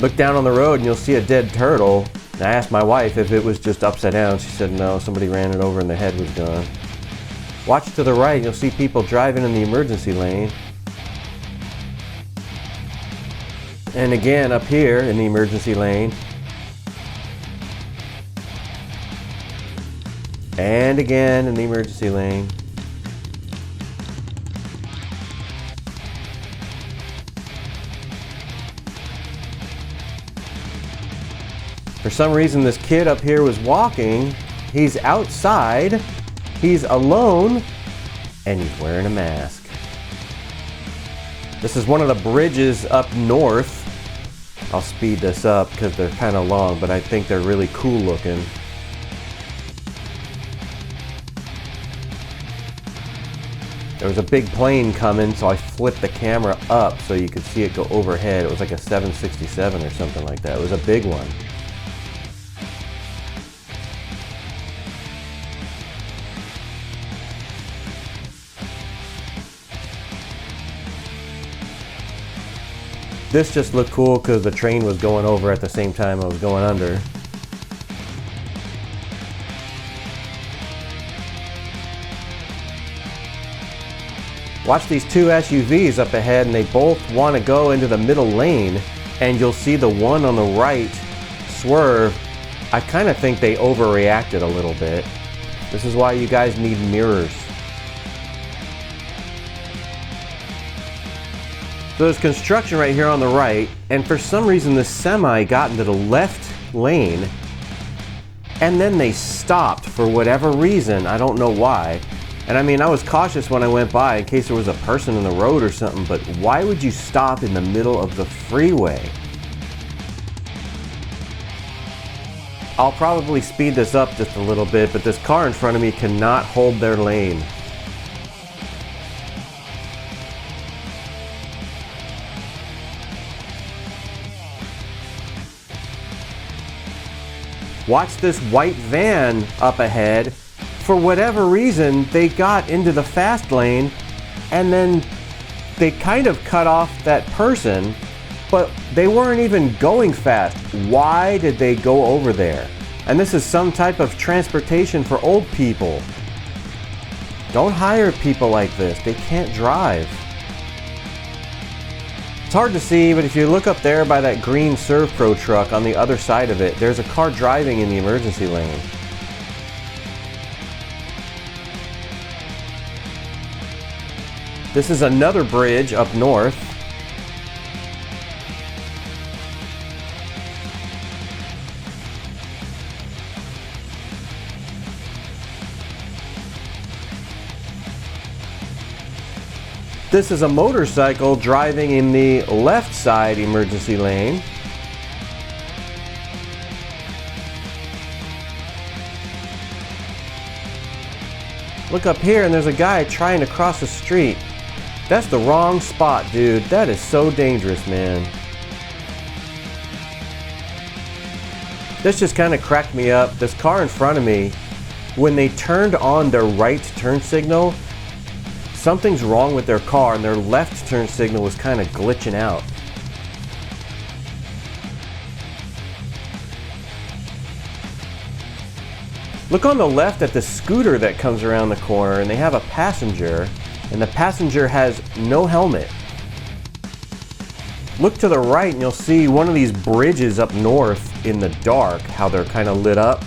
Look down on the road and you'll see a dead turtle. And I asked my wife if it was just upside down. She said no, somebody ran it over and the head was gone. Watch to the right and you'll see people driving in the emergency lane. And again up here in the emergency lane. And again in the emergency lane. For some reason this kid up here was walking. He's outside, he's alone, and he's wearing a mask. This is one of the bridges up north. I'll speed this up because they're kind of long, but I think they're really cool looking. There was a big plane coming, so I flipped the camera up so you could see it go overhead. It was like a 767 or something like that. It was a big one. This just looked cool because the train was going over at the same time I was going under. Watch these two SUVs up ahead and they both want to go into the middle lane, and you'll see the one on the right swerve. I kind of think they overreacted a little bit. This is why you guys need mirrors. So there's construction right here on the right, and for some reason the semi got into the left lane and then they stopped for whatever reason. I don't know why. And I mean, I was cautious when I went by in case there was a person in the road or something, but why would you stop in the middle of the freeway? I'll probably speed this up just a little bit, but this car in front of me cannot hold their lane. Watch this white van up ahead. For whatever reason, they got into the fast lane and then they kind of cut off that person, but they weren't even going fast. Why did they go over there? And this is some type of transportation for old people. Don't hire people like this. They can't drive. It's hard to see, but if you look up there by that green ServPro truck on the other side of it, there's a car driving in the emergency lane. This is another bridge up north. This is a motorcycle driving in the left side emergency lane. Look up here and there's a guy trying to cross the street. That's the wrong spot, dude. That is so dangerous, man. This just kind of cracked me up. This car in front of me, when they turned on their right turn signal, something's wrong with their car and their left turn signal was kind of glitching out. Look on the left at the scooter that comes around the corner, and they have a passenger, and the passenger has no helmet. Look to the right and you'll see one of these bridges up north in the dark, how they're kind of lit up.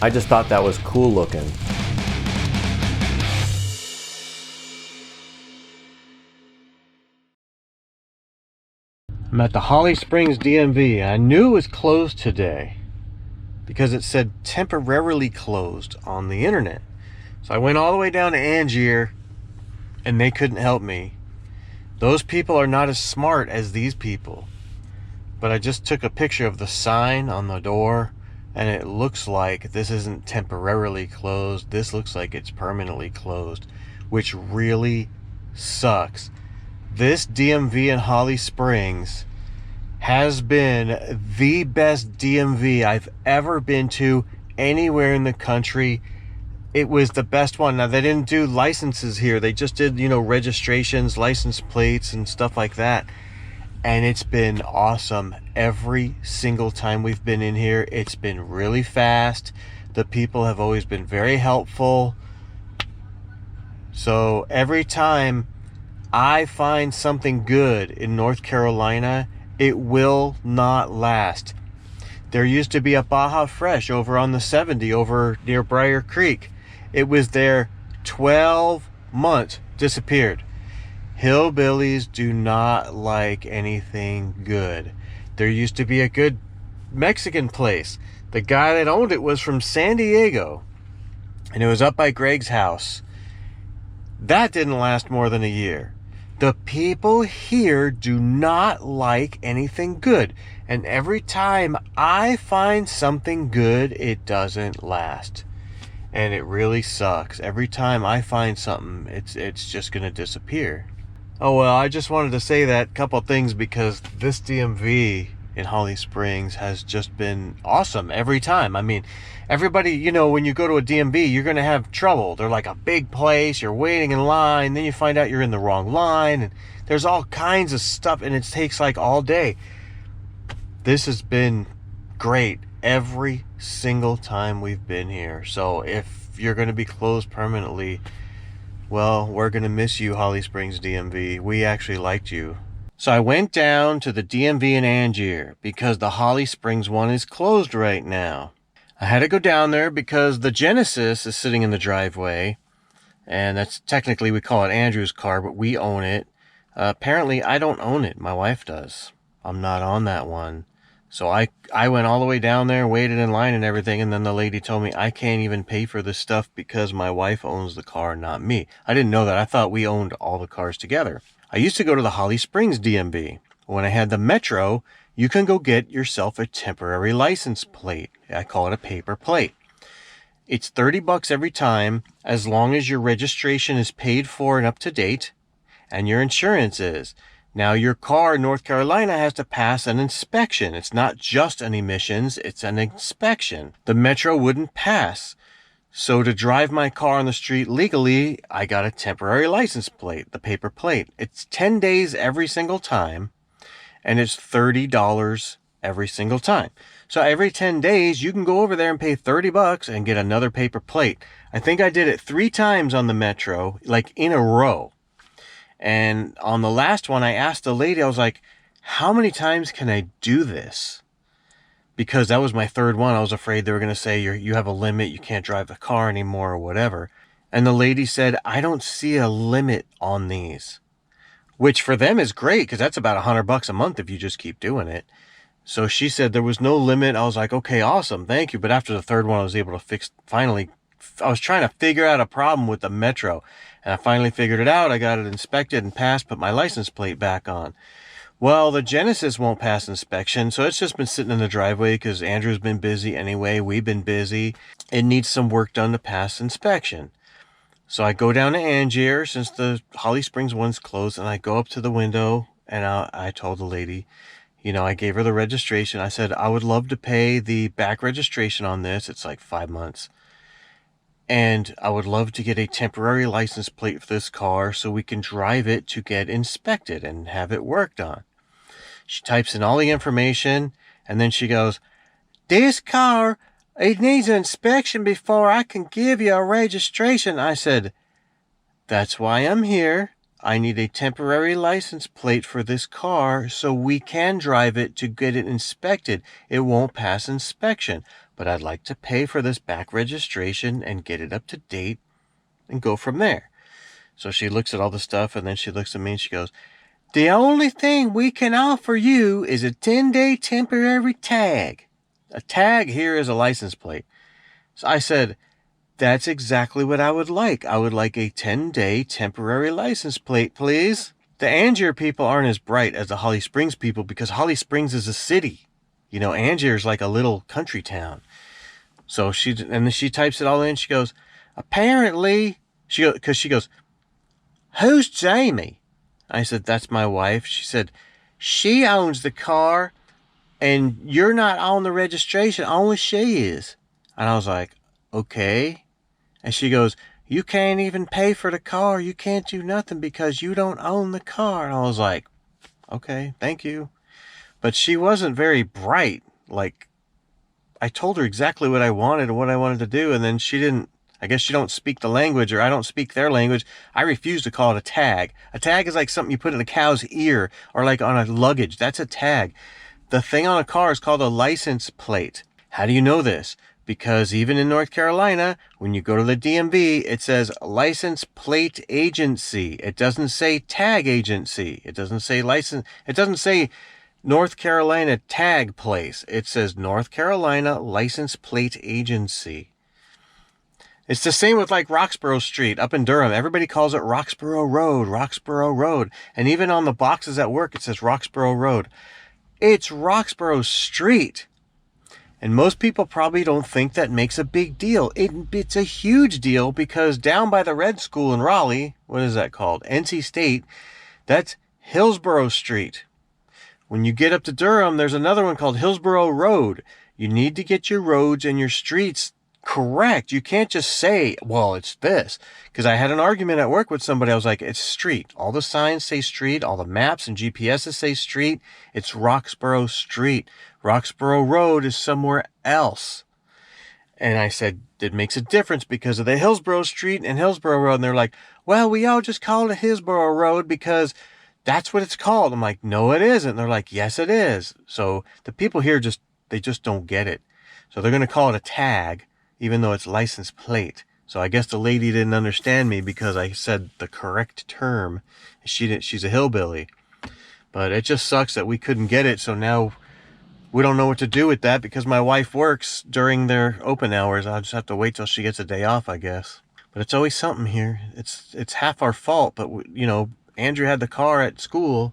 I just thought that was cool looking. I'm at the Holly Springs DMV. I knew it was closed today because it said temporarily closed on the internet. So I went all the way down to Angier and they couldn't help me. Those people are not as smart as these people. But I just took a picture of the sign on the door and it looks like this isn't temporarily closed. This looks like it's permanently closed, which really sucks. This DMV in Holly Springs has been the best DMV I've ever been to anywhere in the country. It was the best one. Now, they didn't do licenses here. They just did, registrations, license plates, and stuff like that. And it's been awesome every single time we've been in here. It's been really fast. The people have always been very helpful. So every time I find something good in North Carolina, it will not last. There used to be a Baja Fresh over on the 70 over near Briar Creek. It was there 12 months, disappeared. Hillbillies do not like anything good. There used to be a good Mexican place. The guy that owned it was from San Diego, and it was up by Greg's house. That didn't last more than a year. The people here do not like anything good. And every time I find something good, it doesn't last. And it really sucks. Every time I find something, it's just going to disappear. Oh, well, I just wanted to say that couple things because this DMV in Holly Springs has just been awesome every time. I mean, everybody, you know, when you go to a DMV, you're going to have trouble. They're like a big place. You're waiting in line. Then you find out you're in the wrong line. And there's all kinds of stuff. And it takes like all day. This has been great every single time we've been here. So if you're going to be closed permanently, well, we're going to miss you, Holly Springs DMV. We actually liked you. So I went down to the DMV in Angier because the Holly Springs one is closed right now. I had to go down there because the Genesis is sitting in the driveway. And that's technically, we call it Andrew's car, but we own it. Apparently, I don't own it. My wife does. I'm not on that one. So I went all the way down there, waited in line and everything, and then the lady told me I can't even pay for this stuff because my wife owns the car, not me. I didn't know that. I thought we owned all the cars together. I used to go to the Holly Springs DMV. When I had the Metro, you can go get yourself a temporary license plate. I call it a paper plate. It's $30 every time, as long as your registration is paid for and up to date, and your insurance is. Now, your car in North Carolina has to pass an inspection. It's not just an emissions, it's an inspection. The Metro wouldn't pass. So to drive my car on the street legally, I got a temporary license plate, the paper plate. It's 10 days every single time, and it's $30 every single time. So every 10 days, you can go over there and pay $30 and get another paper plate. I think I did it 3 times on the Metro, like in a row. And on the last one, I asked the lady, I was like, how many times can I do this? Because that was my 3rd one. I was afraid they were going to say, you have a limit, you can't drive the car anymore or whatever. And the lady said, I don't see a limit on these. Which for them is great, because that's about $100 a month if you just keep doing it. So she said there was no limit. I was like, okay, awesome, thank you. But after the 3rd one, I was able to finally, I was trying to figure out a problem with the Metro. And I finally figured it out. I got it inspected and passed, put my license plate back on. Well, the Genesis won't pass inspection, so it's just been sitting in the driveway because Andrew's been busy anyway. We've been busy. It needs some work done to pass inspection. So I go down to Angier since the Holly Springs one's closed, and I go up to the window, and I told the lady, you know, I gave her the registration. I said, I would love to pay the back registration on this. It's like 5 months. And I would love to get a temporary license plate for this car so we can drive it to get inspected and have it worked on. She types in all the information, and then she goes, this car, it needs an inspection before I can give you a registration. I said, that's why I'm here. I need a temporary license plate for this car so we can drive it to get it inspected. It won't pass inspection, but I'd like to pay for this back registration and get it up to date and go from there. So she looks at all the stuff, and then she looks at me and she goes, the only thing we can offer you is a 10-day temporary tag. A tag here is a license plate. So I said, that's exactly what I would like. I would like a 10-day temporary license plate, please. The Angier people aren't as bright as the Holly Springs people because Holly Springs is a city. You know, Angier is like a little country town. So then she types it all in. She goes, apparently, because she goes, who's Jamie? I said, that's my wife. She said, she owns the car and you're not on the registration. Only she is. And I was like, okay. And she goes, you can't even pay for the car. You can't do nothing because you don't own the car. And I was like, Okay, thank you. But she wasn't very bright. Like, I told her exactly what I wanted and what I wanted to do, and then she didn't. I guess she don't speak the language, or I don't speak their language. I refuse to call it a tag. A tag is like something you put in a cow's ear or like on a luggage. That's a tag. The thing on a car is called a license plate. How do you know this? Because even in North Carolina, when you go to the DMV, it says license plate agency. It doesn't say tag agency. It doesn't say license. It doesn't say North Carolina tag place. It says North Carolina license plate agency. It's the same with like Roxborough Street up in Durham. Everybody calls it Roxborough Road, Roxborough Road. And even on the boxes at work, it says Roxborough Road. It's Roxborough Street. And most people probably don't think that makes a big deal. It's a huge deal because down by the Red School in Raleigh, what is that called? NC State, that's Hillsborough Street. When you get up to Durham, there's another one called Hillsborough Road. You need to get your roads and your streets correct. You can't just say, well, it's this. Because I had an argument at work with somebody. I was like, it's street. All the signs say street. All the maps and GPSs say street. It's Roxborough Street. Roxborough Road is somewhere else. And I said, it makes a difference because of the Hillsborough Street and Hillsborough Road. And they're like, well, we all just call it Hillsborough Road because that's what it's called. I'm like, no, it isn't. And they're like, yes, it is. So the people here they just don't get it. So they're going to call it a tag, even though it's license plate. So I guess the lady didn't understand me because I said the correct term. She's a hillbilly. But it just sucks that we couldn't get it. So now we don't know what to do with that because my wife works during their open hours. I'll just have to wait till she gets a day off, I guess. But it's always something here. It's half our fault, but Andrew had the car at school,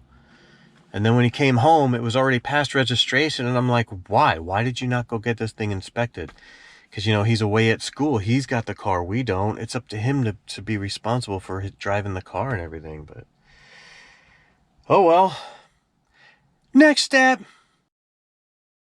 and then when he came home, it was already past registration, and I'm like, why? Why did you not go get this thing inspected? Because, he's away at school. He's got the car. We don't. It's up to him to be responsible for driving the car and everything, but oh well. Next step.